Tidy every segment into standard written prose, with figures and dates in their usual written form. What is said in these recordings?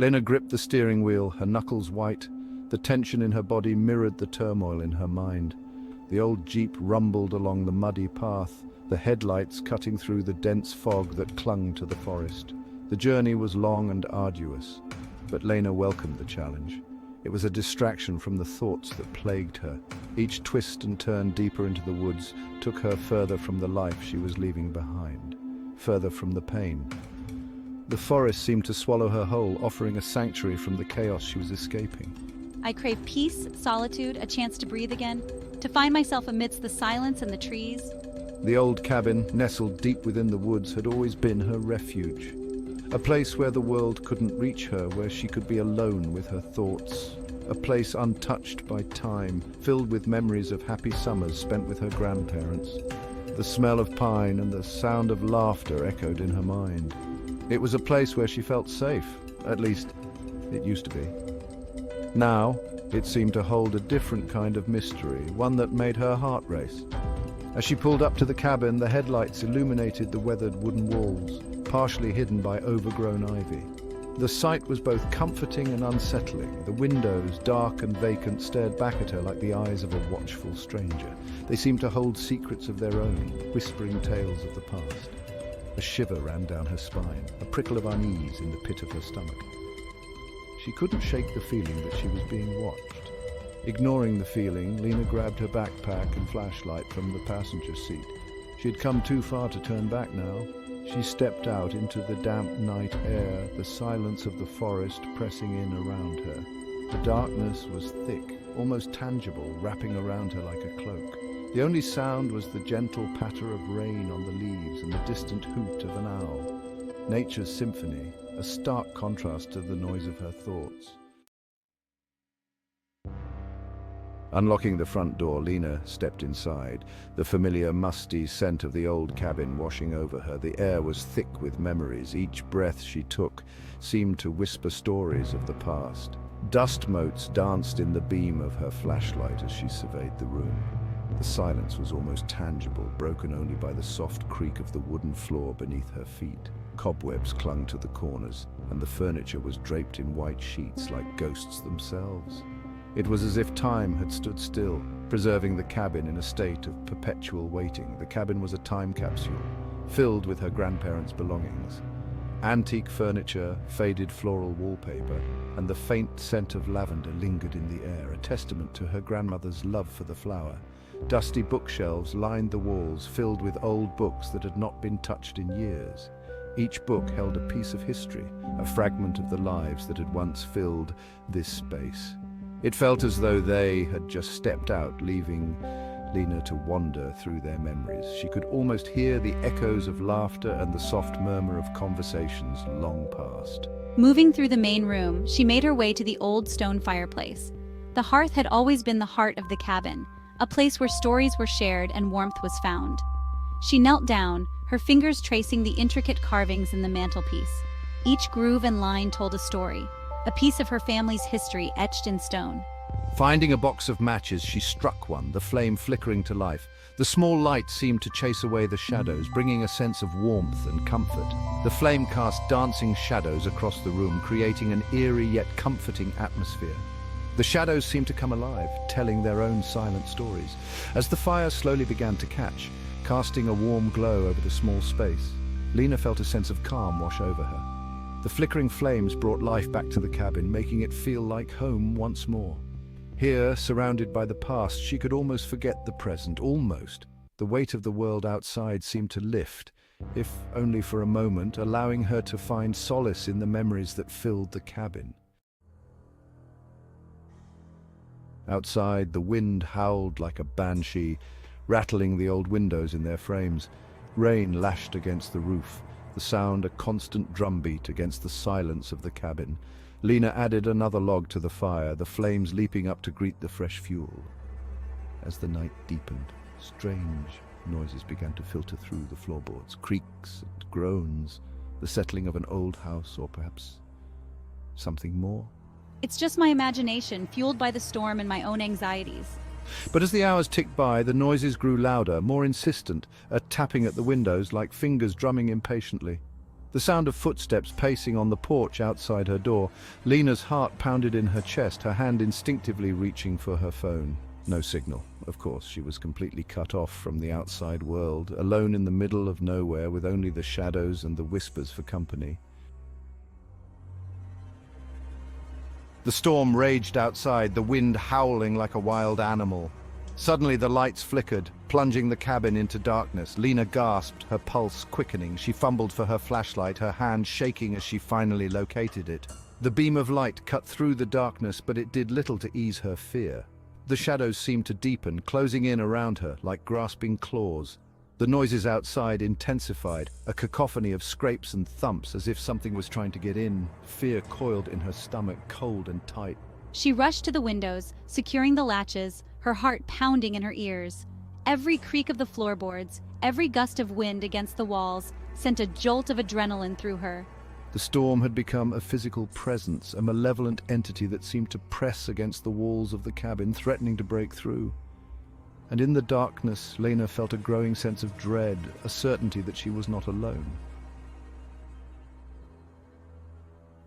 Lena gripped the steering wheel, her knuckles white. The tension in her body mirrored the turmoil in her mind. The old Jeep rumbled along the muddy path, the headlights cutting through the dense fog that clung to the forest. The journey was long and arduous, but Lena welcomed the challenge. It was a distraction from the thoughts that plagued her. Each twist and turn deeper into the woods took her further from the life she was leaving behind, further from the pain. The forest seemed to swallow her whole, offering a sanctuary from the chaos she was escaping. I crave peace, solitude, a chance to breathe again, to find myself amidst the silence and the trees. The old cabin, nestled deep within the woods, had always been her refuge. A place where the world couldn't reach her, where she could be alone with her thoughts. A place untouched by time, filled with memories of happy summers spent with her grandparents. The smell of pine and the sound of laughter echoed in her mind. It was a place where she felt safe, at least it used to be. Now, it seemed to hold a different kind of mystery, one that made her heart race. As she pulled up to the cabin, the headlights illuminated the weathered wooden walls, partially hidden by overgrown ivy. The sight was both comforting and unsettling. The windows, dark and vacant, stared back at her like the eyes of a watchful stranger. They seemed to hold secrets of their own, whispering tales of the past. A shiver ran down her spine, a prickle of unease in the pit of her stomach. She couldn't shake the feeling that she was being watched. Ignoring the feeling, Lena grabbed her backpack and flashlight from the passenger seat. She had come too far to turn back now. She stepped out into the damp night air, the silence of the forest pressing in around her. The darkness was thick, almost tangible, wrapping around her like a cloak. The only sound was the gentle patter of rain on the leaves and the distant hoot of an owl. Nature's symphony, a stark contrast to the noise of her thoughts. Unlocking the front door, Lena stepped inside, the familiar musty scent of the old cabin washing over her. The air was thick with memories. Each breath she took seemed to whisper stories of the past. Dust motes danced in the beam of her flashlight as she surveyed the room. The silence was almost tangible, broken only by the soft creak of the wooden floor beneath her feet. Cobwebs clung to the corners, and the furniture was draped in white sheets like ghosts themselves. It was as if time had stood still, preserving the cabin in a state of perpetual waiting. The cabin was a time capsule, filled with her grandparents' belongings. Antique furniture, faded floral wallpaper, and the faint scent of lavender lingered in the air, a testament to her grandmother's love for the flower. Dusty bookshelves lined the walls, filled with old books that had not been touched in years. Each book held a piece of history, a fragment of the lives that had once filled this space. It felt as though they had just stepped out, leaving Lena to wander through their memories. She could almost hear the echoes of laughter and the soft murmur of conversations long past. Moving through the main room, she made her way to the old stone fireplace. The hearth had always been the heart of the cabin, a place where stories were shared and warmth was found. She knelt down, her fingers tracing the intricate carvings in the mantelpiece. Each groove and line told a story, a piece of her family's history etched in stone. Finding a box of matches, she struck one, the flame flickering to life. The small light seemed to chase away the shadows, bringing a sense of warmth and comfort. The flame cast dancing shadows across the room, creating an eerie yet comforting atmosphere. The shadows seemed to come alive, telling their own silent stories. As the fire slowly began to catch, casting a warm glow over the small space, Lena felt a sense of calm wash over her. The flickering flames brought life back to the cabin, making it feel like home once more. Here, surrounded by the past, she could almost forget the present, almost. The weight of the world outside seemed to lift, if only for a moment, allowing her to find solace in the memories that filled the cabin. Outside, the wind howled like a banshee, rattling the old windows in their frames. Rain lashed against the roof, the sound a constant drumbeat against the silence of the cabin. Lena added another log to the fire, the flames leaping up to greet the fresh fuel. As the night deepened, strange noises began to filter through the floorboards, creaks and groans, the settling of an old house, or perhaps something more. It's just my imagination, fueled by the storm and my own anxieties. But as the hours ticked by, the noises grew louder, more insistent, a tapping at the windows like fingers drumming impatiently. The sound of footsteps pacing on the porch outside her door. Lena's heart pounded in her chest, her hand instinctively reaching for her phone. No signal. Of course, she was completely cut off from the outside world, alone in the middle of nowhere with only the shadows and the whispers for company. The storm raged outside, the wind howling like a wild animal. Suddenly the lights flickered, plunging the cabin into darkness. Lena gasped, her pulse quickening. She fumbled for her flashlight, her hand shaking as she finally located it. The beam of light cut through the darkness, but it did little to ease her fear. The shadows seemed to deepen, closing in around her like grasping claws. The noises outside intensified, a cacophony of scrapes and thumps as if something was trying to get in. Fear coiled in her stomach, cold and tight. She rushed to the windows, securing the latches, her heart pounding in her ears. Every creak of the floorboards, every gust of wind against the walls sent a jolt of adrenaline through her. The storm had become a physical presence, a malevolent entity that seemed to press against the walls of the cabin, threatening to break through. And in the darkness, Lena felt a growing sense of dread, a certainty that she was not alone.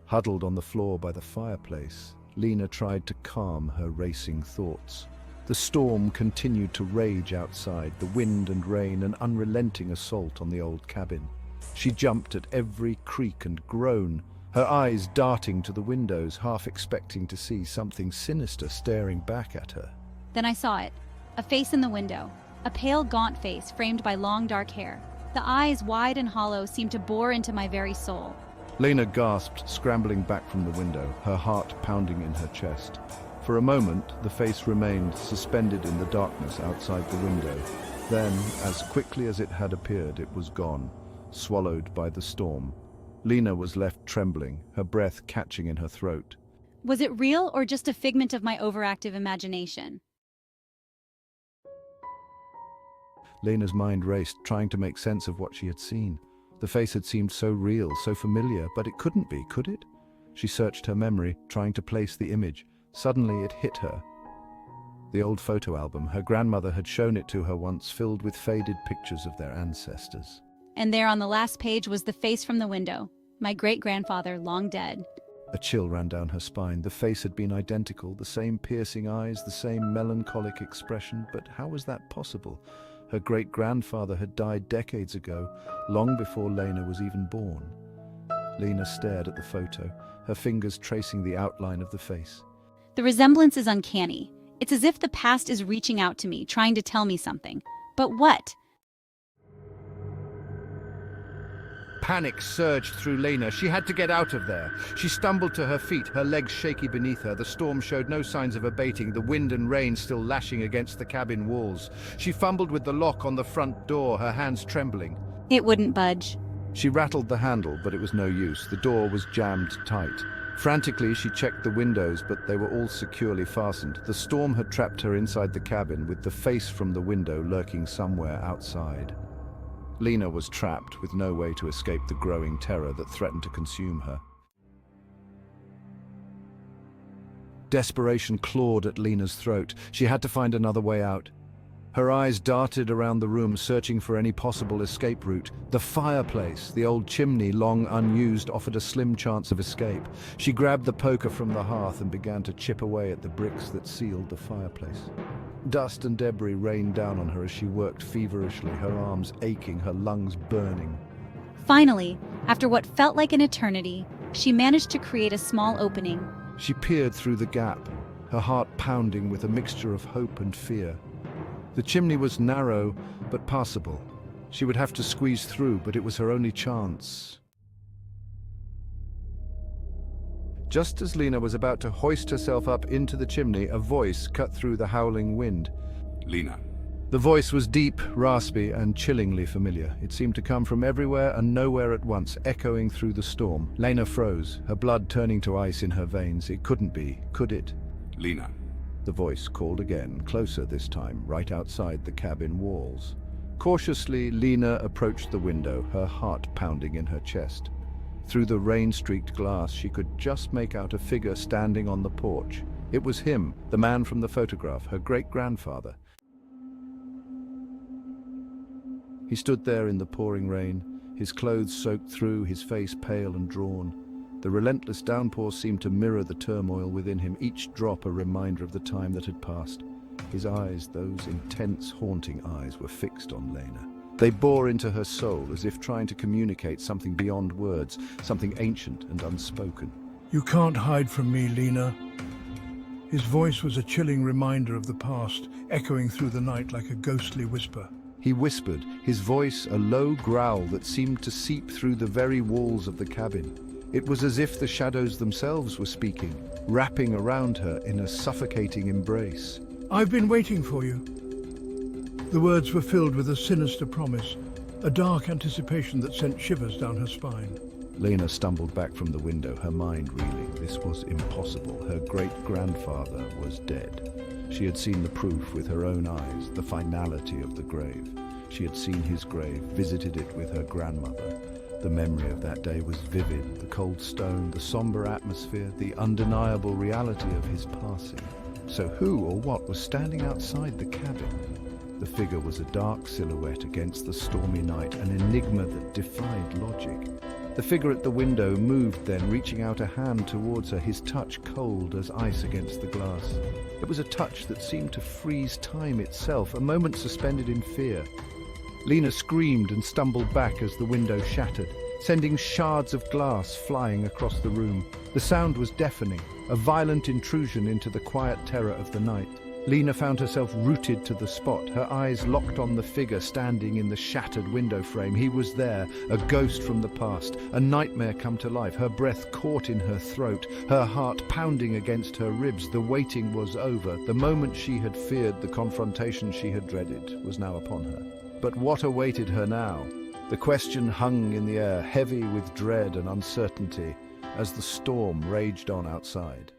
Huddled on the floor by the fireplace, Lena tried to calm her racing thoughts. The storm continued to rage outside, the wind and rain, an unrelenting assault on the old cabin. She jumped at every creak and groan, her eyes darting to the windows, half expecting to see something sinister staring back at her. Then I saw it. A face in the window, a pale, gaunt face framed by long, dark hair. The eyes, wide and hollow, seemed to bore into my very soul. Lena gasped, scrambling back from the window, her heart pounding in her chest. For a moment, the face remained suspended in the darkness outside the window. Then, as quickly as it had appeared, it was gone, swallowed by the storm. Lena was left trembling, her breath catching in her throat. Was it real or just a figment of my overactive imagination? Lena's mind raced, trying to make sense of what she had seen. The face had seemed so real, so familiar, but it couldn't be, could it? She searched her memory, trying to place the image. Suddenly it hit her. The old photo album, her grandmother had shown it to her once, filled with faded pictures of their ancestors. And there on the last page was the face from the window, my great-grandfather, long dead. A chill ran down her spine. The face had been identical, the same piercing eyes, the same melancholic expression, but how was that possible? Her great-grandfather had died decades ago, long before Lena was even born. Lena stared at the photo, her fingers tracing the outline of the face. The resemblance is uncanny. It's as if the past is reaching out to me, trying to tell me something. But what? Panic surged through Lena. She had to get out of there. She stumbled to her feet, her legs shaky beneath her. The storm showed no signs of abating, the wind and rain still lashing against the cabin walls. She fumbled with the lock on the front door, her hands trembling. It wouldn't budge. She rattled the handle, but it was no use. The door was jammed tight. Frantically, she checked the windows, but they were all securely fastened. The storm had trapped her inside the cabin, with the face from the window lurking somewhere outside. Lena was trapped, with no way to escape the growing terror that threatened to consume her. Desperation clawed at Lena's throat. She had to find another way out. Her eyes darted around the room, searching for any possible escape route. The fireplace, the old chimney, long unused, offered a slim chance of escape. She grabbed the poker from the hearth and began to chip away at the bricks that sealed the fireplace. Dust and debris rained down on her as she worked feverishly, her arms aching, her lungs burning. Finally, after what felt like an eternity, she managed to create a small opening. She peered through the gap, her heart pounding with a mixture of hope and fear. The chimney was narrow, but passable. She would have to squeeze through, but it was her only chance. Just as Lena was about to hoist herself up into the chimney, a voice cut through the howling wind. Lena. The voice was deep, raspy, and chillingly familiar. It seemed to come from everywhere and nowhere at once, echoing through the storm. Lena froze, her blood turning to ice in her veins. It couldn't be, could it? Lena. The voice called again, closer this time, right outside the cabin walls. Cautiously, Lena approached the window, her heart pounding in her chest. Through the rain-streaked glass, she could just make out a figure standing on the porch. It was him, the man from the photograph, her great-grandfather. He stood there in the pouring rain, his clothes soaked through, his face pale and drawn. The relentless downpour seemed to mirror the turmoil within him, each drop a reminder of the time that had passed. His eyes, those intense, haunting eyes, were fixed on Lena. They bore into her soul as if trying to communicate something beyond words, something ancient and unspoken. You can't hide from me, Lena. His voice was a chilling reminder of the past, echoing through the night like a ghostly whisper. He whispered, his voice a low growl that seemed to seep through the very walls of the cabin. It was as if the shadows themselves were speaking, wrapping around her in a suffocating embrace. I've been waiting for you. The words were filled with a sinister promise, a dark anticipation that sent shivers down her spine. Lena stumbled back from the window, her mind reeling. This was impossible. Her great-grandfather was dead. She had seen the proof with her own eyes, the finality of the grave. She had seen his grave, visited it with her grandmother. The memory of that day was vivid, the cold stone, the somber atmosphere, the undeniable reality of his passing. So who or what was standing outside the cabin? The figure was a dark silhouette against the stormy night, an enigma that defied logic. The figure at the window moved then, reaching out a hand towards her, his touch cold as ice against the glass. It was a touch that seemed to freeze time itself, a moment suspended in fear. Lena screamed and stumbled back as the window shattered, sending shards of glass flying across the room. The sound was deafening, a violent intrusion into the quiet terror of the night. Lena found herself rooted to the spot, her eyes locked on the figure standing in the shattered window frame. He was there, a ghost from the past, a nightmare come to life, her breath caught in her throat, her heart pounding against her ribs. The waiting was over. The moment she had feared, the confrontation she had dreaded, was now upon her. But what awaited her now? The question hung in the air, heavy with dread and uncertainty, as the storm raged on outside.